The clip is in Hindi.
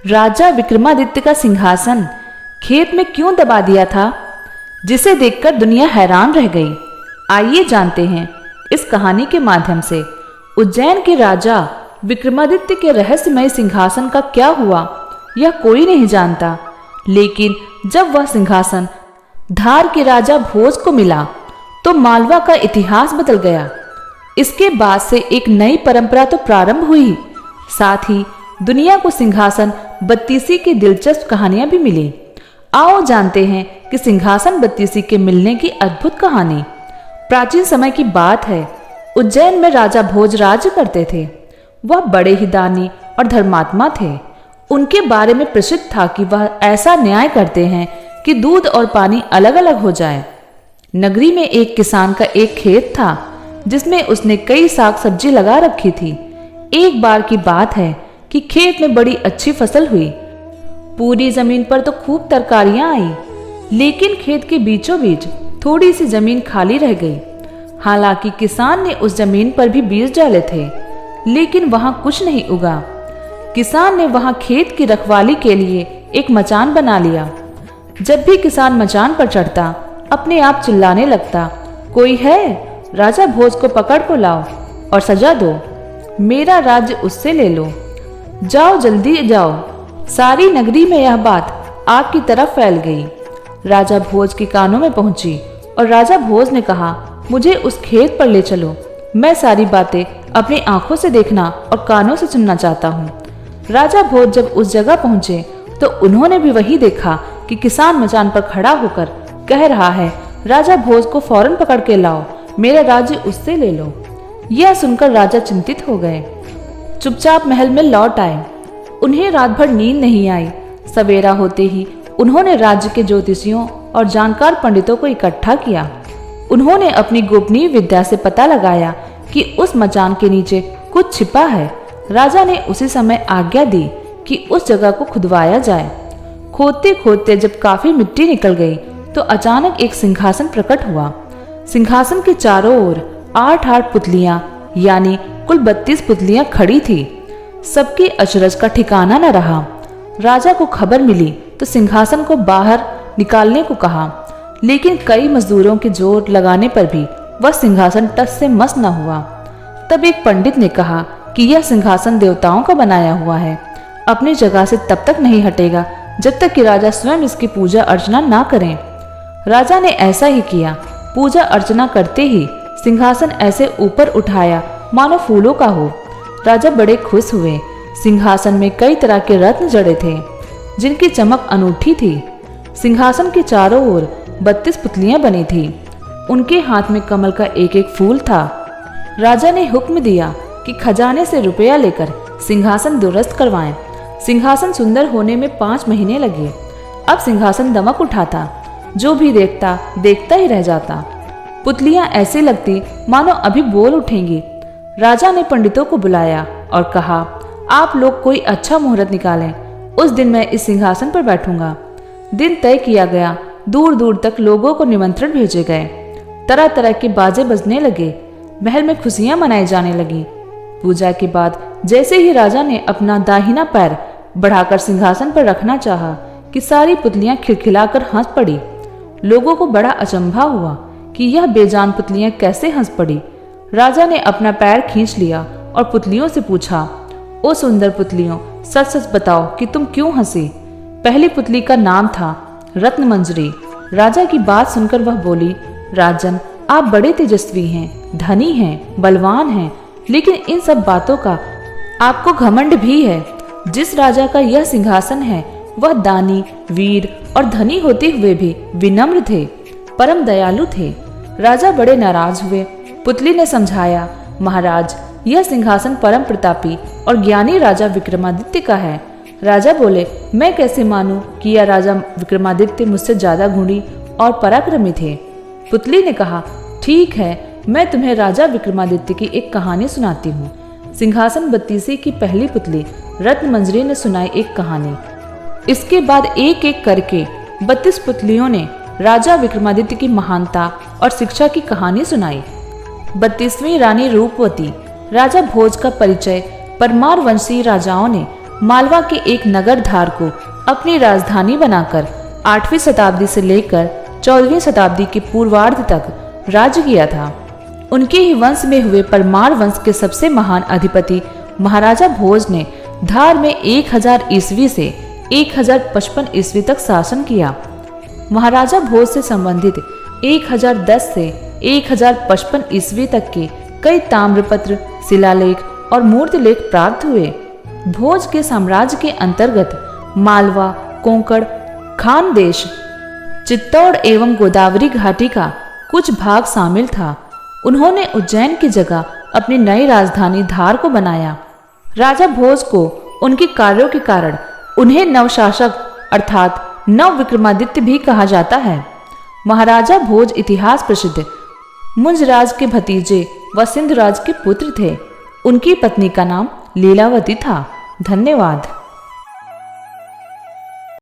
राजा विक्रमादित्य का सिंहासन खेत में क्यों दबा दिया था, जिसे देखकर दुनिया हैरान रह गई। आइए जानते हैं इस कहानी के माध्यम से उज्जैन के राजा विक्रमादित्य के रहस्यमय सिंहासन का क्या हुआ। यह कोई नहीं जानता, लेकिन जब वह सिंहासन धार के राजा भोज को मिला तो मालवा का इतिहास बदल गया। इसके बाद से एक नई परंपरा तो प्रारंभ हुई, साथ ही दुनिया को सिंहासन बत्तीसी की दिलचस्प कहानियां भी मिली। आओ जानते हैं कि सिंहासन बत्तीसी के मिलने की अद्भुत कहानी। प्राचीन समय की बात है। उज्जैन में राजा भोज राज्य करते थे। वह बड़े ही दानी और धर्मात्मा थे। उनके बारे में प्रसिद्ध था कि वह ऐसा न्याय करते हैं कि दूध और पानी अलग अलग हो जाए। नगरी में एक किसान का एक खेत था जिसमें उसने कई साग सब्जी लगा रखी थी। एक बार की बात है कि खेत में बड़ी अच्छी फसल हुई। पूरी जमीन पर तो खूब तरकारियां आई, लेकिन खेत के बीचों बीच थोड़ी सी जमीन खाली रह गई। हालांकि किसान ने उस जमीन पर भी बीज डाले थे, लेकिन वहां कुछ नहीं उगा। किसान ने वहां खेत की रखवाली के लिए एक मचान बना लिया। जब भी किसान मचान पर चढ़ता अपने आप चिल्लाने लगता, कोई है? राजा भोज को पकड़ को लाओ और सजा दो, मेरा राज्य उससे ले लो, जाओ जल्दी जाओ। सारी नगरी में यह बात आग की तरफ फैल गई। राजा भोज के कानों में पहुंची और राजा भोज ने कहा, मुझे उस खेत पर ले चलो, मैं सारी बातें अपनी आंखों से देखना और कानों से सुनना चाहता हूँ। राजा भोज जब उस जगह पहुंचे तो उन्होंने भी वही देखा कि किसान मचान पर खड़ा होकर कह रहा है, राजा भोज को फौरन पकड़ के लाओ, मेरा राज्य उससे ले लो। यह सुनकर राजा चिंतित हो गए। चुपचाप महल में लौट आए। उन्हें रात भर नींद नहीं आई। सवेरा होते ही उन्होंने राज्य के ज्योतिषियों और जानकार पंडितों को इकट्ठा किया। उन्होंने अपनी गोपनीय विद्या से पता लगाया कि उस मचान के नीचे कुछ छिपा है। राजा ने उसी समय आज्ञा दी कि उस जगह को खुदवाया जाए। खोदते खोदते जब काफी मिट्टी निकल गई तो अचानक एक सिंहासन प्रकट हुआ। सिंहासन के चारों ओर 8-8 पुतलियां यानी कुल 32 पुतलियां खड़ी थी। सबके अचरज का ठिकाना न रहा। राजा को खबर मिली तो सिंहासन को बाहर निकालने को कहा, लेकिन कई मजदूरों के जोर लगाने पर भी वह सिंहासन टस से मस न हुआ। तब एक पंडित ने कहा कि यह सिंहासन देवताओं का बनाया हुआ है, अपनी जगह से तब तक नहीं हटेगा जब तक कि राजा स्वयं इसकी पूजा अर्चना ना करें। राजा ने ऐसा ही किया। पूजा अर्चना करते ही सिंहासन ऐसे ऊपर उठाया मानो फूलों का हो। राजा बड़े खुश हुए। सिंहासन में कई तरह के रत्न जड़े थे जिनकी चमक अनूठी थी। सिंहासन के चारों ओर 32 पुतलियां बनी थी। उनके हाथ में कमल का एक एक फूल था। राजा ने हुक्म दिया कि खजाने से रुपया लेकर सिंहासन दुरुस्त करवाएं। सिंहासन सुंदर होने में 5 महीने लगे। अब सिंहासन दमक उठाता, जो भी देखता देखता ही रह जाता। पुतलियां ऐसे लगती मानो अभी बोल उठेंगी। राजा ने पंडितों को बुलाया और कहा, आप लोग कोई अच्छा मुहूर्त निकालें, उस दिन मैं इस सिंहासन पर बैठूंगा। दिन तय किया गया। दूर दूर तक लोगों को निमंत्रण भेजे गए। तरह तरह के बाजे बजने लगे। महल में खुशियां मनाई जाने लगी। पूजा के बाद जैसे ही राजा ने अपना दाहिना पैर बढ़ाकर सिंहासन पर रखना चाहा कि सारी पुतलियां खिलखिलाकर हंस पड़ी। लोगों को बड़ा अचंभा हुआ कि यह बेजान पुतलियां कैसे हंस पड़ी। राजा ने अपना पैर खींच लिया और पुतलियों से पूछा, ओ सुंदर पुतलियों, सच सच बताओ कि तुम क्यों हंसी? पहली पुतली का नाम था रत्नमंजरी। राजा की बात सुनकर वह बोली, राजन, आप बड़े तेजस्वी हैं, धनी हैं, बलवान हैं, लेकिन इन सब बातों का आपको घमंड भी है। जिस राजा का यह सिंहासन है वह दानी, वीर और धनी होते हुए भी विनम्र थे, परम दयालु थे। राजा बड़े नाराज हुए। पुतली ने समझाया, महाराज, यह सिंहासन परम प्रतापी और ज्ञानी राजा विक्रमादित्य का है। राजा बोले, मैं कैसे मानूं कि यह राजा विक्रमादित्य मुझसे ज्यादा गुणी और पराक्रमी थे। पुतली ने कहा, ठीक है, मैं तुम्हें राजा विक्रमादित्य की एक कहानी सुनाती हूँ। सिंहासन बत्तीसी की पहली पुतली रत्नमंजरी ने सुनाई एक कहानी। इसके बाद एक एक करके 32 पुतलियों ने राजा विक्रमादित्य की महानता और शिक्षा की कहानी सुनाई। 32वीं रानी रूपवती। राजा भोज का परिचय परमार वंशी राजाओं ने मालवा के एक नगर धार को अपनी राजधानी बनाकर 8वीं शताब्दी से लेकर 14वीं शताब्दी के पूर्वार्ध तक राज्य किया था। उनके ही वंश में हुए परमार वंश के सबसे महान अधिपति महाराजा भोज ने धार में 1000 ईस्वी से 1055 ईस्वी तक शासन किया। महाराजा भोज से संबंधित 1010 से 1055 ईस्वी तक के कई ताम्रपत्र, शिलालेख और मूर्ति लेख प्राप्त हुए। भोज के साम्राज्य के अंतर्गत मालवा, कोंकण, खानदेश, चित्तौड़ एवं गोदावरी घाटी का कुछ भाग शामिल था। उन्होंने उज्जैन की जगह अपनी नई राजधानी धार को बनाया। राजा भोज को उनके कार्यों के कारण उन्हें नवशासक अर्थात नव विक्रमादित्य भी कहा जाता है। महाराजा भोज इतिहास प्रसिद्ध मुंजराज के भतीजे व सिंधराज के पुत्र थे। उनकी पत्नी का नाम लीलावती था। धन्यवाद।